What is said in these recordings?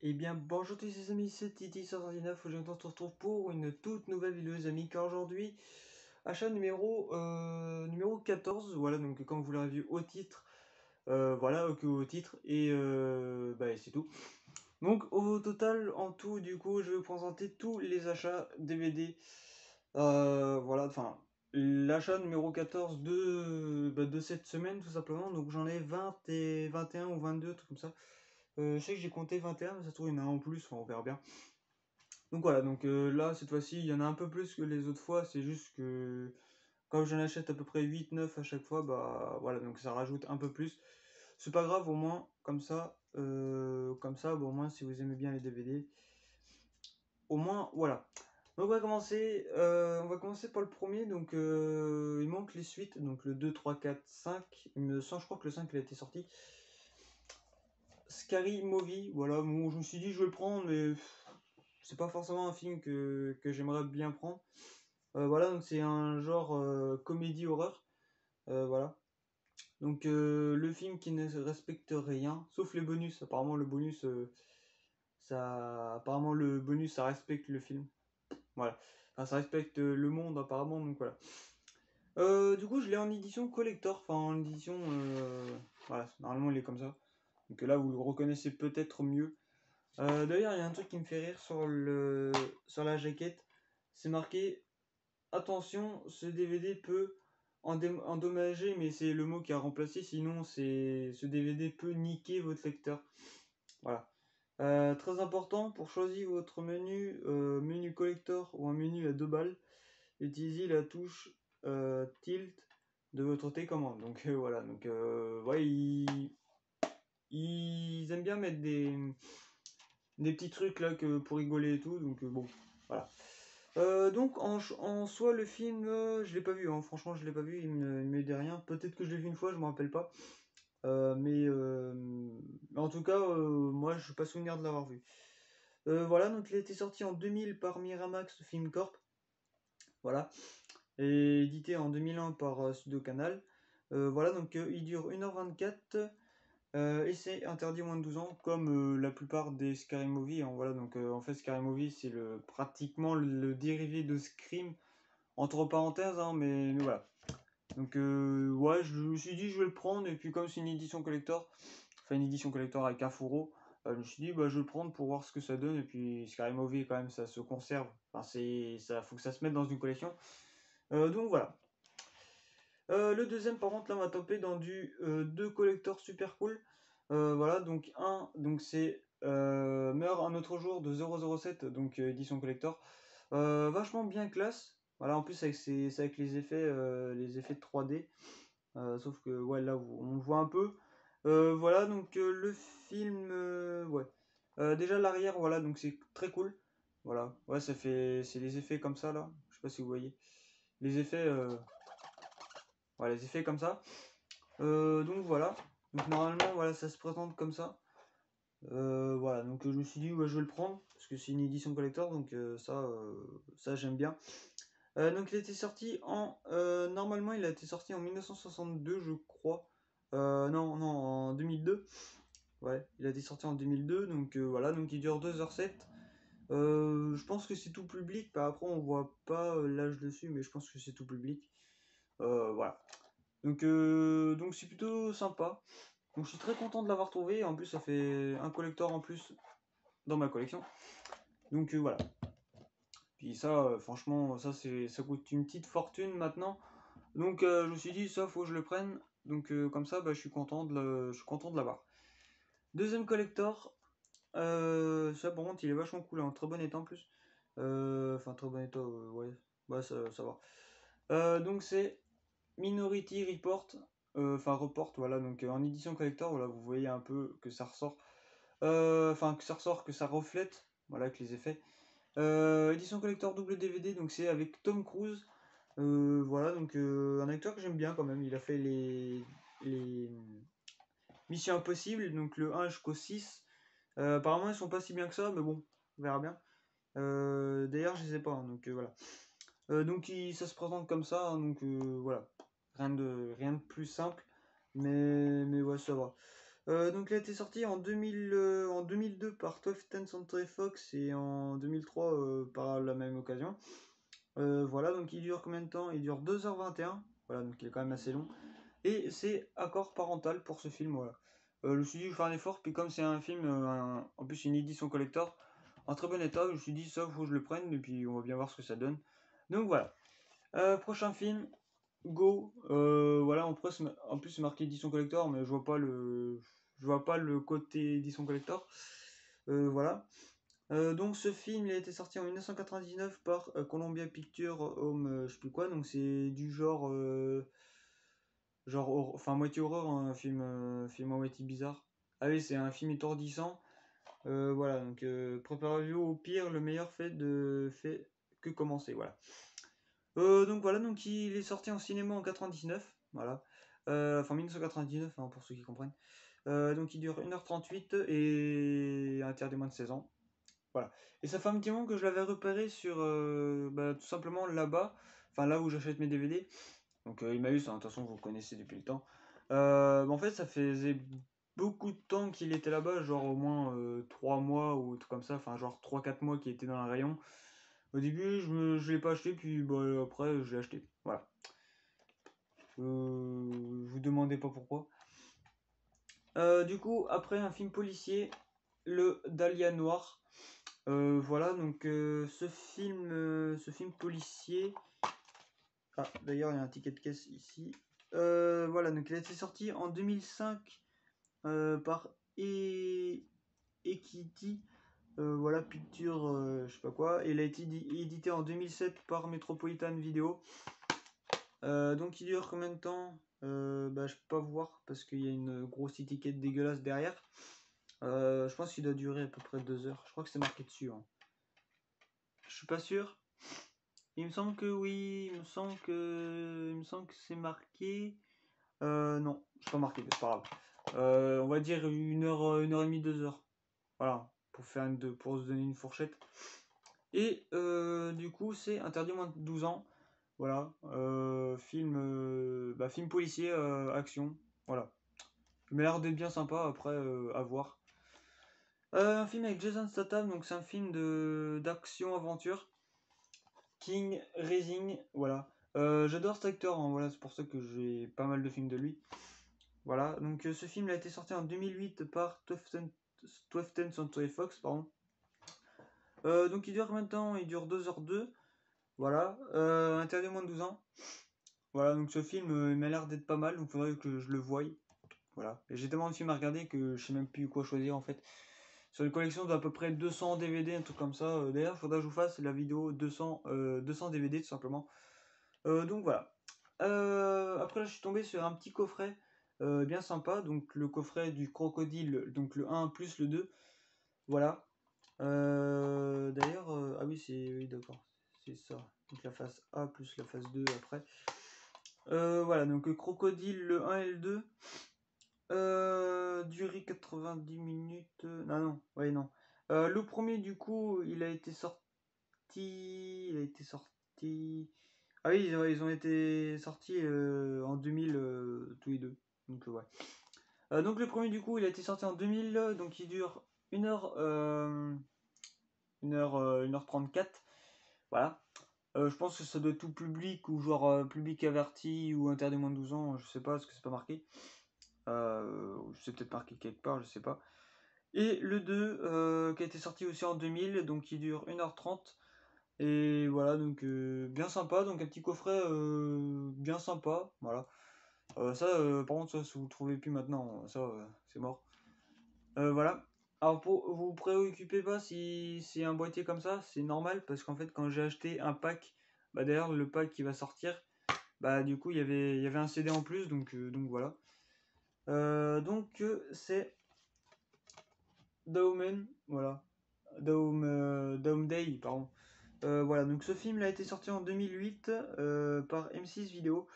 Eh bien bonjour tous les amis, c'est Titi139, aujourd'hui on se retrouve pour une toute nouvelle vidéo les amis, car aujourd'hui, achat numéro 14, voilà, donc comme vous l'avez vu au titre, voilà, au titre, et c'est tout. Donc au total, en tout, du coup, je vais vous présenter tous les achats DVD, voilà, enfin, l'achat numéro 14 de cette semaine, tout simplement, donc j'en ai 20 et 21 ou 22, trucs comme ça. Je sais que j'ai compté 21, mais ça se trouve il y en a un en plus, enfin, on verra bien. Donc voilà, donc là cette fois-ci il y en a un peu plus que les autres fois, c'est juste que quand j'en achète à peu près 8-9 à chaque fois, bah voilà, donc ça rajoute un peu plus. C'est pas grave, au moins, comme ça, bon, au moins si vous aimez bien les DVD, au moins voilà. Donc on va commencer par le premier, donc il manque les suites, donc le 2, 3, 4, 5, il me semble, je crois que le 5 il a été sorti. Scary Movie, voilà, bon, je me suis dit je vais le prendre, mais c'est pas forcément un film que j'aimerais bien prendre. Voilà, donc c'est un genre comédie horreur, voilà. Donc le film qui ne respecte rien, sauf les bonus. Apparemment le bonus ça respecte le film. Voilà, enfin, ça respecte le monde apparemment, donc voilà. Du coup, je l'ai en édition collector, enfin en édition, voilà, normalement il est comme ça. Donc là, vous le reconnaissez peut-être mieux. D'ailleurs, il y a un truc qui me fait rire sur la jaquette. C'est marqué attention, ce DVD peut endommager, mais c'est le mot qui a remplacé. Sinon, ce DVD peut niquer votre lecteur. Voilà. Très important pour choisir votre menu collector ou un menu à 2 balles. Utilisez la touche Tilt de votre télécommande. Donc voilà. Donc ouais, ils aiment bien mettre des petits trucs là pour rigoler et tout, donc bon, voilà. Donc en soi le film, je l'ai pas vu, hein. Franchement je l'ai pas vu, il me dit rien. Peut-être que je l'ai vu une fois, je me rappelle pas. Mais en tout cas, moi je suis pas souvenir de l'avoir vu. Voilà, donc il a été sorti en 2000 par Miramax Film Corp, voilà, et édité en 2001 par Studio Canal. Voilà, donc il dure 1h24. Et c'est interdit aux moins de 12 ans, comme la plupart des Scary Movie, hein. Voilà, donc en fait, Scary Movie, c'est pratiquement le dérivé de Scream, entre parenthèses, hein, mais voilà. Donc, ouais, je me suis dit, je vais le prendre, et puis comme c'est une édition collector, enfin une édition collector avec un fourreau, je me suis dit, bah, je vais le prendre pour voir ce que ça donne, et puis Scary Movie, quand même, ça se conserve, enfin, ça, faut que ça se mette dans une collection. Donc voilà. Le deuxième, par contre, là, on va taper dans du 2 collector super cool. Voilà, donc c'est Meurt un autre jour de 007, donc édition collector. Vachement bien classe. Voilà, en plus, c'est avec les effets de 3D. Sauf que, ouais, là, on le voit un peu. Voilà, donc le film, ouais. Déjà, l'arrière, voilà, donc c'est très cool. Voilà, ouais, c'est les effets comme ça, là. Je sais pas si vous voyez. Les effets, voilà, les effets comme ça. Donc voilà. Donc normalement, voilà, ça se présente comme ça. Voilà, donc je me suis dit, ouais, je vais le prendre, parce que c'est une édition collector, donc ça j'aime bien. Donc il a été sorti normalement, il a été sorti en 1962, je crois. Non, non, en 2002. Ouais, il a été sorti en 2002, donc voilà, donc il dure 2h07. Je pense que c'est tout public, bah, après on voit pas l'âge dessus, mais je pense que c'est tout public. Voilà. Donc c'est plutôt sympa. Donc je suis très content de l'avoir trouvé. En plus, ça fait un collector en plus dans ma collection. Donc voilà. Puis ça, franchement, ça coûte une petite fortune maintenant. Donc je me suis dit, ça, faut que je le prenne. Donc comme ça, bah, je suis content je suis content de l'avoir. Deuxième collector. Ça, par contre, il est vachement cool, en très bon état en plus. Enfin, très bon état, ouais. Bah, ça va. Donc c'est Minority Report. Enfin, Report, voilà. Donc en édition collector, voilà, vous voyez un peu que ça ressort. Enfin, que ça ressort, que ça reflète, voilà, avec les effets. Édition collector double DVD, donc c'est avec Tom Cruise. Voilà, donc un acteur que j'aime bien quand même. Il a fait les Missions Impossibles, donc le 1 jusqu'au 6. Apparemment, ils sont pas si bien que ça, mais bon, on verra bien. D'ailleurs, je sais pas, hein, donc voilà. Donc ça se présente comme ça, hein, donc voilà. Rien de plus simple, mais ouais, ça va. Donc il a été sorti en 2002 par 12 Century Fox et en 2003 par la même occasion. Voilà, donc il dure combien de temps? Il dure 2h21. Voilà, donc il est quand même assez long. Et c'est accord parental pour ce film, voilà. Je me suis dit, je vais faire un effort, puis comme c'est un film, en plus une édition collector, en très bon état, je me suis dit, ça, faut que je le prenne, et puis on va bien voir ce que ça donne. Donc voilà. Prochain film, Go. Voilà, en plus c'est marqué édition collector, mais je vois pas le côté édition collector. Voilà. Donc ce film il a été sorti en 1999 par Columbia Pictures Home, je sais plus quoi, donc c'est du genre enfin moitié horreur, un film à moitié bizarre. Ah oui, c'est un film étourdissant. Voilà, donc préparez-vous au pire, le meilleur fait que commencer, voilà. Donc voilà, donc il est sorti en cinéma en 99, voilà. Enfin 1999, hein, pour ceux qui comprennent. Donc il dure 1h38 et interdit moins de 16 ans. Voilà. Et ça fait un petit moment que je l'avais repéré sur tout simplement là-bas, enfin là où j'achète mes DVD. Donc Emmaüs, hein, de toute façon vous le connaissez depuis le temps. En fait ça faisait beaucoup de temps qu'il était là-bas, genre au moins 3 mois ou tout comme ça, enfin genre 3-4 mois qu'il était dans le rayon. Au début je l'ai pas acheté, puis après je l'ai acheté. Voilà. Vous demandez pas pourquoi. Du coup, après un film policier, le Dahlia Noir. Voilà, donc ce film policier. Ah, d'ailleurs, il y a un ticket de caisse ici. Voilà, donc il a été sorti en 2005 par Equity. Voilà, Picture, je sais pas quoi. Et il a été édité en 2007 par Metropolitan Video. Donc il dure combien de temps? Je peux pas voir parce qu'il y a une grosse étiquette dégueulasse derrière. Je pense qu'il doit durer à peu près 2 heures. Je crois que c'est marqué dessus, hein. Je suis pas sûr. Il me semble que oui. Il me semble que c'est marqué. Non, c'est pas marqué, c'est pas grave. On va dire 1 heure, 1h30, 2 heures. Voilà, pour se donner une fourchette. Et du coup, c'est interdit moins de 12 ans. Voilà, film policier, action. Voilà. Il m'a l'air d'être bien sympa, après, à voir. Un film avec Jason Statham, donc c'est un film d'action-aventure. King Rising, voilà. J'adore cet acteur, hein, voilà, c'est pour ça que j'ai pas mal de films de lui. Voilà, donc ce film a été sorti en 2008 par 12 Century Fox, pardon. Donc il dure combien de temps? Il dure 2h02. Voilà, interdit moins de 12 ans. Voilà, donc ce film il m'a l'air d'être pas mal, donc il faudrait que je le voie. Voilà, et j'ai tellement de films à regarder que je sais même plus quoi choisir en fait. Sur une collection d'à peu près 200 DVD, un truc comme ça. D'ailleurs, il faudra que je vous fasse la vidéo 200 DVD tout simplement. Donc voilà. Après là, je suis tombé sur un petit coffret bien sympa. Donc le coffret du crocodile, donc le 1 plus le 2. Voilà. D'ailleurs, ah oui, oui, d'accord. C'est ça. Donc la phase A plus la phase 2 après. Voilà, donc le crocodile, le 1 et le 2. Durée 90 minutes. Non, non, ouais, non. Le premier, du coup, il a été sorti. Il a été sorti. Ah oui, ils ont été sortis en 2000 tous les deux. Donc, ouais. Donc, le premier, du coup, il a été sorti en 2000. Donc, il dure 1h, 1h34. Voilà. Je pense que ça doit être tout public ou genre public averti ou interdit moins de 12 ans. Je sais pas, parce que c'est pas marqué. C'est peut-être marqué quelque part, je sais pas. Et le 2 qui a été sorti aussi en 2000, donc il dure 1h30. Et voilà, donc bien sympa, donc un petit coffret bien sympa, voilà. Ça, par contre, ça, si vous le trouvez plus maintenant, ça, c'est mort. Voilà. Alors, pour vous préoccupez pas si c'est un boîtier comme ça, c'est normal, parce qu'en fait, quand j'ai acheté un pack, d'ailleurs, le pack qui va sortir, du coup, il y avait un CD en plus, donc voilà. Donc, c'est Daumen, voilà. Daum Day, pardon. Voilà, donc ce film a été sorti en 2008 par M6 Vidéo.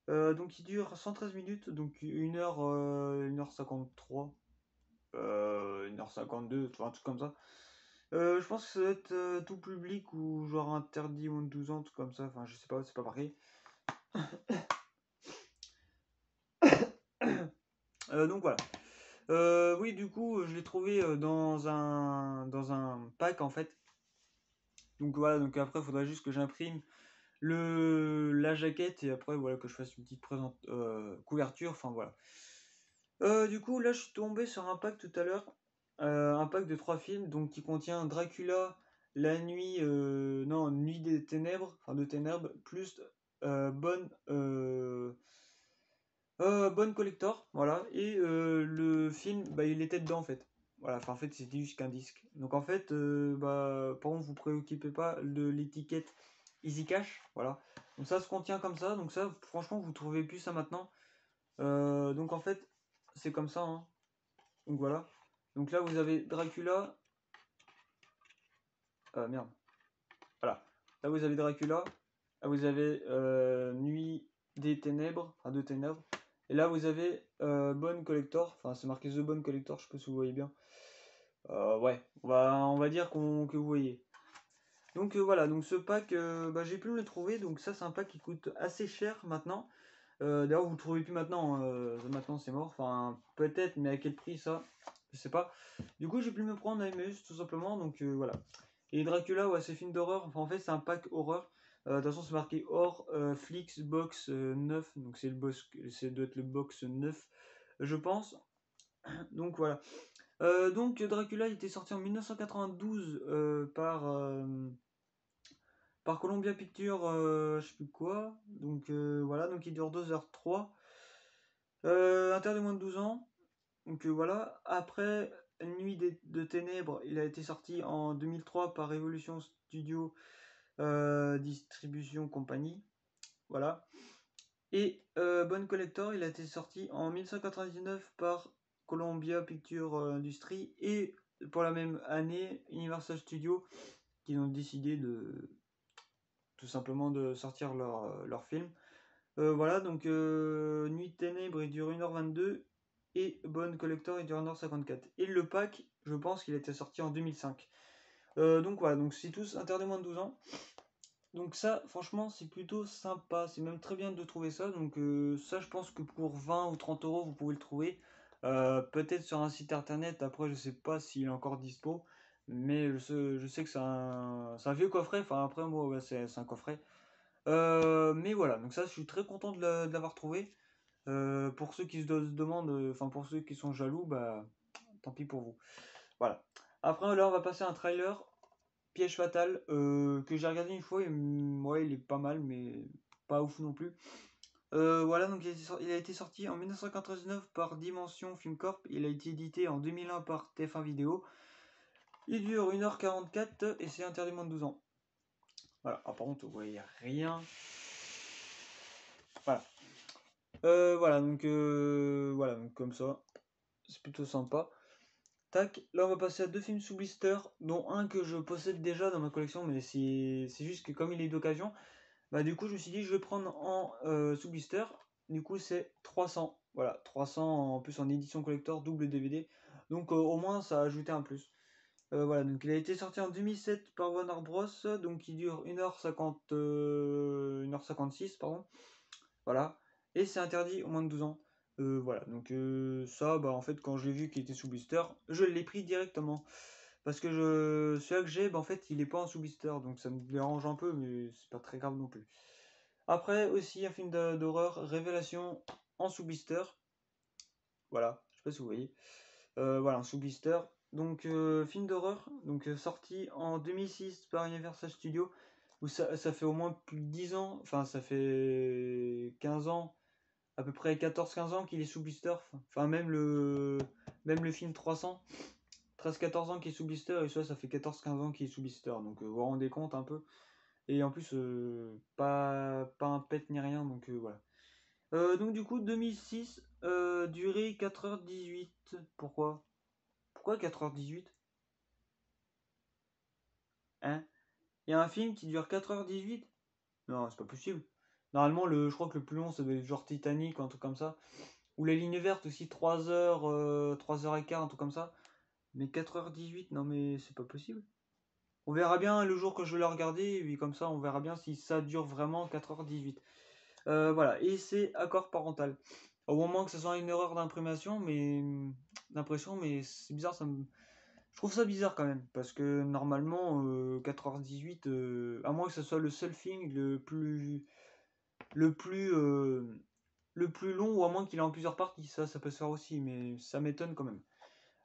Donc il dure 113 minutes, donc 1h, 1h53, 1h52, un truc comme ça. Je pense que ça doit être tout public ou genre interdit moins de 12 ans, tout comme ça. Enfin, je sais pas, c'est pas marqué. Donc voilà. Oui, du coup, je l'ai trouvé dans un pack en fait. Donc voilà, donc après, il faudra juste que j'imprime la jaquette et après, voilà, que je fasse une petite couverture. Enfin voilà. Du coup, là, je suis tombé sur un pack tout à l'heure. Un pack de 3 films, donc qui contient Dracula, La Nuit, non, Nuit des Ténèbres, enfin de Ténèbres, plus Bonne, Bonne Collector, voilà. Et le film, bah, il était dedans en fait. Voilà, enfin en fait c'était juste qu'un disque. Donc en fait, bah, par contre, vous préoccupez pas de l'étiquette Easy Cash, voilà. Donc ça se contient comme ça, donc ça, franchement, vous trouvez plus ça maintenant. Donc en fait, c'est comme ça, hein. Donc voilà. Donc là, vous avez Dracula. Merde. Voilà. Là, vous avez Dracula. Là, vous avez Nuit des Ténèbres. Enfin, de Ténèbres. Et là, vous avez Bonne Collector. Enfin, c'est marqué The Bonne Collector. Je sais pas si vous voyez bien. Ouais. On va dire que vous voyez. Donc voilà. Donc ce pack, bah, j'ai pu le trouver. Donc ça, c'est un pack qui coûte assez cher maintenant. D'ailleurs, vous le trouvez plus maintenant. Maintenant, c'est mort. Enfin, peut-être, mais à quel prix ça? Je sais pas. Du coup, j'ai pu me prendre AMS tout simplement. Donc voilà. Et Dracula, ouais, c'est film d'horreur. Enfin, en fait, c'est un pack horreur. De toute façon, c'est marqué Hors Flix Box 9. Donc, doit être le box 9, je pense. Donc, voilà. Donc, Dracula, il était sorti en 1992 par Columbia Pictures, je sais plus quoi. Donc, voilà. Donc, il dure 2h03. Interdit de moins de 12 ans. Donc, voilà. Après Nuit de Ténèbres, il a été sorti en 2003 par Evolution Studio. Distribution compagnie, voilà. Et Bonne Collector, il a été sorti en 1999 par Columbia Pictures Industries et pour la même année Universal Studios qui ont décidé de tout simplement de sortir leur film. Voilà, donc Nuit de Ténèbres il dure 1h22 et Bonne Collector il dure 1h54. Et le pack, je pense qu'il a été sorti en 2005. Donc voilà, donc c'est tous interdits moins de 12 ans. Donc ça, franchement, c'est plutôt sympa. C'est même très bien de trouver ça. Donc ça, je pense que pour 20 ou 30 euros, vous pouvez le trouver. Peut-être sur un site internet. Après, je sais pas s'il est encore dispo. Mais je sais que c'est un vieux coffret. Enfin, après, moi, ouais, c'est un coffret. Mais voilà. Donc ça, je suis très content de l'avoir trouvé. Pour ceux qui se demandent, enfin pour ceux qui sont jaloux, bah tant pis pour vous. Voilà. Après, là, on va passer à un trailer. Piège fatal, que j'ai regardé une fois, et ouais, il est pas mal, mais pas ouf non plus. Voilà, donc il a été sorti en 1999 par Dimension Film Corp. Il a été édité en 2001 par TF1 Vidéo. Il dure 1h44 et c'est interdit moins de 12 ans. Voilà, par contre, vous voyez rien. Voilà. Voilà, donc comme ça, c'est plutôt sympa. Tac, là on va passer à 2 films sous blister, dont un que je possède déjà dans ma collection, mais c'est juste que comme il est d'occasion, bah du coup je me suis dit je vais prendre en sous blister. Du coup c'est 300. Voilà, 300 en plus en édition collector, double DVD. Donc au moins ça a ajouté un plus. Voilà, donc il a été sorti en 2007 par Warner Bros. Donc il dure 1h50, 1h56, pardon. Voilà. Et c'est interdit au moins de 12 ans. Voilà, donc ça, bah en fait quand j'ai vu qu'il était sous blister, je l'ai pris directement. Parce que celui-là que j'ai, bah, en fait il est pas en sous blister, donc ça me dérange un peu, mais c'est pas très grave non plus. Après aussi un film d'horreur, Révélation en sous blister. Voilà, je sais pas si vous voyez. Voilà, en sous blister. Donc film d'horreur, donc sorti en 2006 par Universal Studios. Où ça fait au moins plus de 10 ans, enfin ça fait 15 ans, à peu près 14-15 ans qu'il est sous blister. Enfin même le film 300, 13-14 ans qu'il est sous blister, et ça fait 14-15 ans qu'il est sous blister. Donc vous vous rendez compte un peu. Et en plus, pas un pet ni rien, donc voilà. Donc du coup, 2006, durée 4h18. Pourquoi 4h18? Hein? Il y a un film qui dure 4h18? Non, c'est pas possible. Normalement, je crois que le plus long, ça doit être genre Titanic ou un truc comme ça. Ou la ligne verte aussi, 3h, 3h15, un truc comme ça. Mais 4h18, non mais c'est pas possible. On verra bien le jour que je vais la regarder, et puis comme ça, on verra bien si ça dure vraiment 4h18. Voilà, et c'est accord parental. Au moment que ce soit une erreur d'imprimation, mais d'impression, mais c'est bizarre, je trouve ça bizarre quand même, parce que normalement, 4h18, à moins que ce soit le seul film le plus, le plus long, ou à moins qu'il ait en plusieurs parties, ça peut se faire aussi, mais ça m'étonne quand même.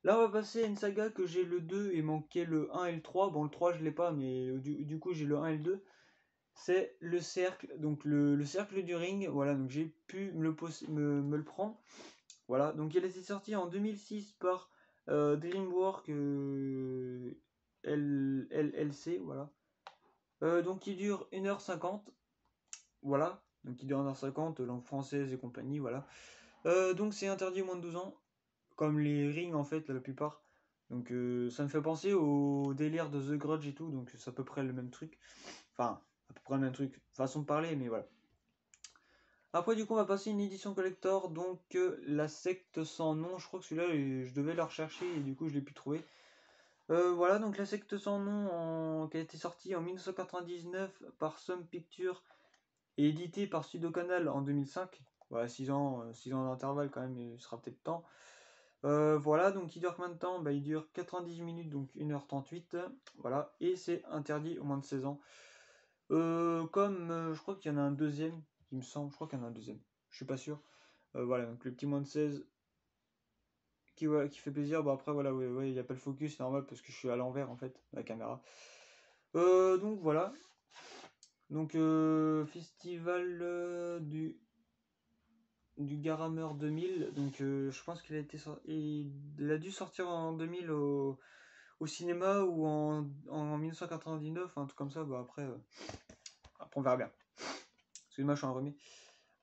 Là, on va passer à une saga que j'ai le 2 et manquait le 1 et le 3. Bon, le 3, je l'ai pas, mais du coup, j'ai le 1 et le 2. C'est le cercle, donc le cercle du ring. Voilà, donc j'ai pu me le prendre. Voilà, donc il a été sorti en 2006 par DreamWorks LLC. Voilà. Donc il dure 1h50. Voilà, donc il dure 1h50, langue française et compagnie. Voilà. Donc c'est interdit aux moins de 12 ans, comme les rings en fait, la plupart. Donc ça me fait penser au délire de The Grudge et tout, donc c'est à peu près le même truc. Enfin, à peu près le même truc, façon de parler, mais voilà. Après, du coup, on va passer une édition collector, donc la secte sans nom. Je crois que celui-là, je devais le rechercher et du coup, je l'ai pu trouver. Voilà, donc la secte sans nom qui a été sortie en 1999 par Sum Pictures et édité par Sudocanal en 2005. Voilà, 6 ans, 6 ans d'intervalle quand même, il sera peut-être temps. Voilà, donc il dure combien de temps? Bah, il dure 90 minutes, donc 1h38. Voilà, et c'est interdit au moins de 16 ans. Comme je crois qu'il y en a un deuxième, il me semble, je crois qu'il y en a un deuxième, je suis pas sûr. Voilà, donc le petit moins de 16 qui fait plaisir. Bon, après, voilà, ouais, il n'y a pas le focus, c'est normal parce que je suis à l'envers en fait, la caméra. Donc voilà. Donc, festival du Garamer 2000. Donc, je pense qu'il a été il a dû sortir en 2000 au cinéma ou en 1999, un truc comme ça. Bah, après on verra bien. Excuse-moi, je suis en remis.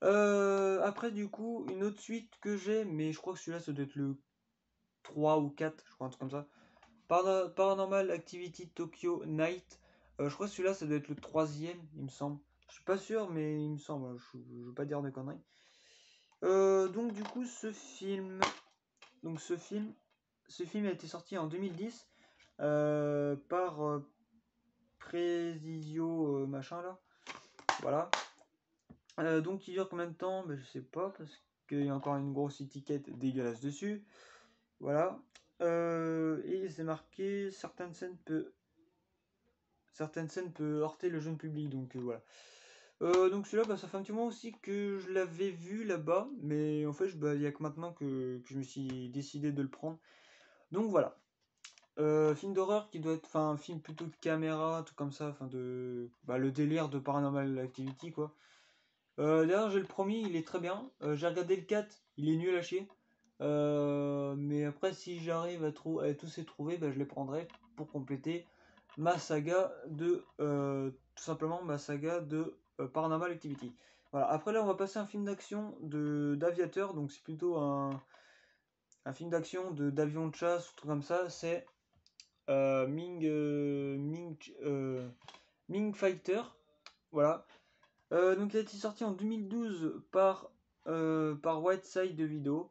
Après, du coup, une autre suite que j'ai, mais je crois que celui-là, ça doit être le 3 ou 4, je crois, un truc comme ça. Paranormal Activity Tokyo Night. Je crois que celui-là, ça doit être le troisième, il me semble. Je suis pas sûr, mais il me semble. Je veux pas dire de conneries. Donc, du coup, donc ce film a été sorti en 2010 par Presisio machin là. Voilà. Donc il dure combien de temps? Ben, je sais pas, parce qu'il y a encore une grosse étiquette dégueulasse dessus. Voilà. Et c'est marqué certaines scènes peuvent heurter le jeune public. Donc voilà. Donc celui-là, bah, ça fait un petit moment aussi que je l'avais vu là-bas. Mais en fait, il n'y a que maintenant que je me suis décidé de le prendre. Donc voilà. Film d'horreur qui doit être, enfin, un film plutôt de caméra, tout comme ça, enfin le délire de Paranormal Activity quoi. D'ailleurs, j'ai le premier, il est très bien. J'ai regardé le 4, il est nul à chier. Mais après, si j'arrive à tous les trouver, bah, je les prendrai pour compléter ma saga tout simplement ma saga de Paranormal Activity. Voilà. Après là, on va passer à un film d'action d'aviateur, donc c'est plutôt un film d'action d'avion de chasse ou tout comme ça. C'est Ming Fighter. Voilà. Donc il a été sorti en 2012 par Whiteside de vidéo.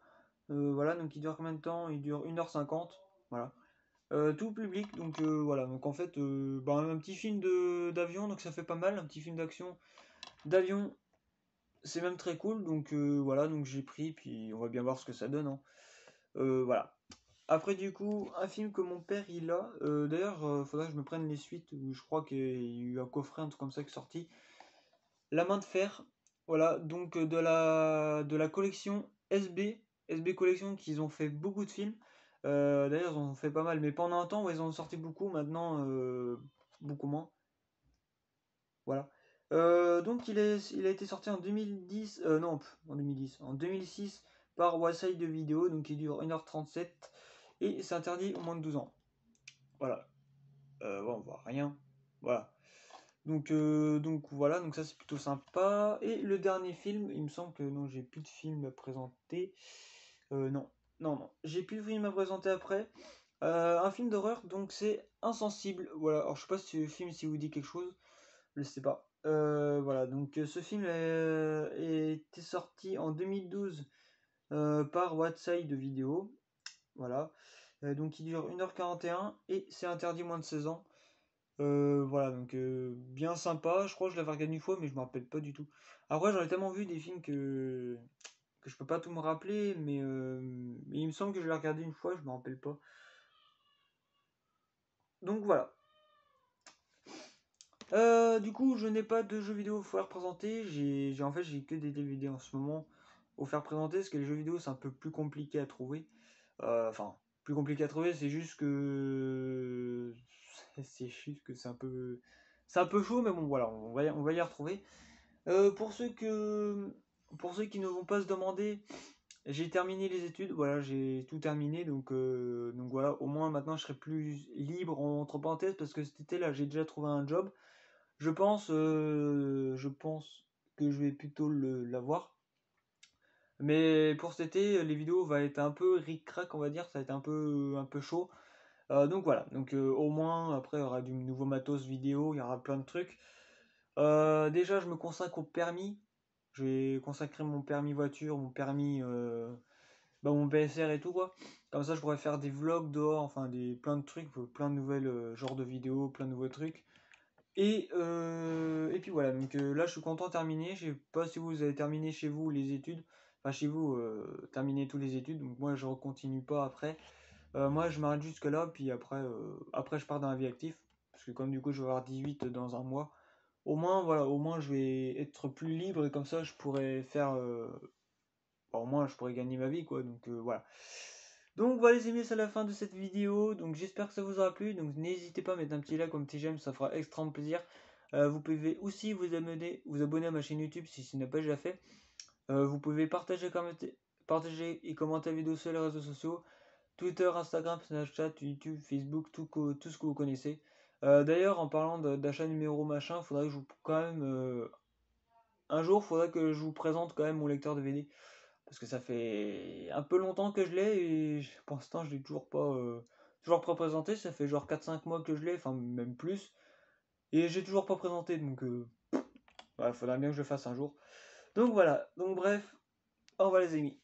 Voilà, donc il dure combien de temps? Il dure 1h50. Voilà. Tout public, donc voilà. Donc en fait, bah, un petit film d'avion, donc ça fait pas mal. Un petit film d'action d'avion, c'est même très cool. Donc voilà, donc j'ai pris, puis on va bien voir ce que ça donne, hein. Voilà. Après, du coup, un film que mon père il a. D'ailleurs, faudrait que je me prenne les suites. Je crois qu'il y a eu un coffret, un truc comme ça qui est sorti. La main de fer, voilà, donc de la collection SB Collection, qu'ils ont fait beaucoup de films. D'ailleurs, ils en ont fait pas mal, mais pendant un temps, ouais, ils en ont sorti beaucoup, maintenant, beaucoup moins. Voilà. Donc, il a été sorti en 2010, non, en 2010, en 2006 par Wasai de vidéo, donc il dure 1h37 et c'est interdit au moins de 12 ans. Voilà. Bon, on voit rien. Voilà. Donc voilà, donc ça c'est plutôt sympa. Et le dernier film, il me semble que non, j'ai plus de film à présenter. Non, non, j'ai plus de film à présenter après. Un film d'horreur, donc c'est Insensible. Voilà, alors je sais pas si ce film si vous dit quelque chose, je sais pas. Voilà, donc ce film a été sorti en 2012 par Watsai de vidéo. Voilà. Donc il dure 1h41 et c'est interdit moins de 16 ans. Voilà, donc bien sympa. Je crois que je l'avais regardé une fois, mais je me rappelle pas du tout. Après, j'en ai tellement vu des films que je peux pas tout me rappeler, mais il me semble que je l'ai regardé une fois, je me rappelle pas. Donc voilà. Du coup, je n'ai pas de jeux vidéo à faire présenter. En fait, j'ai que des DVD en ce moment au faire présenter, parce que les jeux vidéo c'est un peu plus compliqué à trouver. Enfin, plus compliqué à trouver, c'est juste que c'est un peu chaud, mais bon voilà, on va y retrouver. Pour ceux qui ne vont pas se demander, j'ai terminé les études, voilà, j'ai tout terminé, donc voilà, au moins maintenant je serai plus libre entre parenthèses, parce que cet été là j'ai déjà trouvé un job. Je pense que je vais plutôt l'avoir. Mais pour cet été, les vidéos vont être un peu ric-rac, on va dire, ça va être un peu chaud. Donc voilà, au moins après il y aura du nouveau matos vidéo, il y aura plein de trucs. Déjà je me consacre au permis. Je vais consacrer mon permis voiture, mon permis, mon PSR et tout quoi. Comme ça je pourrais faire des vlogs dehors, enfin plein de trucs, plein de nouvelles genres de vidéos, plein de nouveaux trucs. Et puis voilà, là je suis content de terminer. Je sais pas si vous avez terminé chez vous les études, enfin chez vous, terminé toutes les études, donc moi je ne continue pas après. Moi je m'arrête jusque là, puis après je pars dans la vie active, parce que comme du coup je vais avoir 18 dans un mois, au moins voilà, au moins je vais être plus libre et comme ça je pourrais faire, au moins je pourrais gagner ma vie quoi, donc voilà. Donc voilà les amis, c'est la fin de cette vidéo, donc j'espère que ça vous aura plu, donc n'hésitez pas à mettre un petit like ou un petit j'aime, ça fera extrêmement plaisir. Vous pouvez aussi vous abonner à ma chaîne YouTube si ce n'est pas déjà fait. Vous pouvez partager et commenter la vidéo sur les réseaux sociaux, Twitter, Instagram, Snapchat, YouTube, Facebook, tout ce que vous connaissez. D'ailleurs, en parlant d'achat numéro machin, faudrait que je vous quand même un jour, faudrait que je vous présente quand même mon lecteur DVD. Parce que ça fait un peu longtemps que je l'ai et pour l'instant je l'ai toujours pas présenté. Ça fait genre 4-5 mois que je l'ai, enfin même plus. Et j'ai toujours pas présenté, donc faudrait bien que je le fasse un jour. Donc voilà, donc bref, au revoir les amis.